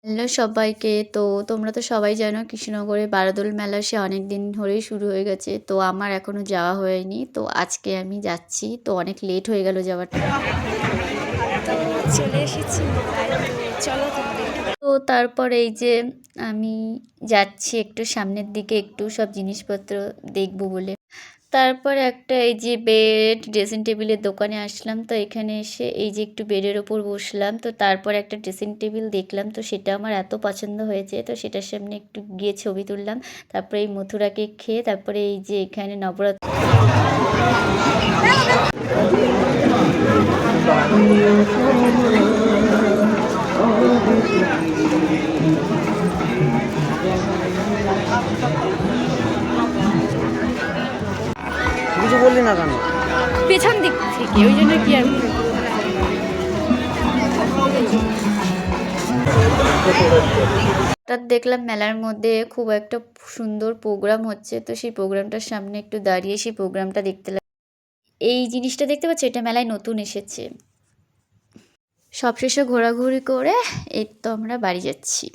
Hello সবাইকে। তো তোমরা তো সবাই জানো কৃষ্ণনগরে বারদোল মেলা সে অনেক দিন ধরেই শুরু হয়ে গেছে। তো আমার এখনও যাওয়া হয়নি। তো আজকে আমি যাচ্ছি। তো অনেক লেট হয়ে গেল যাওয়াটা। তো চলে এসেছি মেলায়, তো চলো তোমাদেরকে তো তারপর এই যে আমি যাচ্ছি একটু সামনের দিকে একটু সব জিনিসপত্র দেখবো বলে। তারপর একটা এই যে বেড ড্রেসিং টেবিলের দোকানে আসলাম। তো এখানে এসে এই যে একটু বেডের ওপর বসলাম। তো তারপর একটা ড্রেসিং টেবিল দেখলাম, তো সেটা আমার এত পছন্দ হয়েছে। তো সেটার সামনে একটু গিয়ে ছবি তুললাম। তারপরে এই মথুরা কেক খেয়ে তারপরে এই যে এখানে নবরাত্রি কিছু বললি না কেন? পেছন দিক থেকে ওই জন্য কি আর হঠাৎ দেখলাম মেলার মধ্যে খুব একটা সুন্দর প্রোগ্রাম হচ্ছে। তো সেই প্রোগ্রামটার সামনে একটু দাঁড়িয়ে সেই প্রোগ্রামটা দেখতে লাগলাম। এই জিনিসটা দেখতে পাচ্ছ, এটা মেলায় নতুন এসেছে। সবশেষে ঘোরাঘুরি করে এই তো আমরা বাড়ি যাচ্ছি।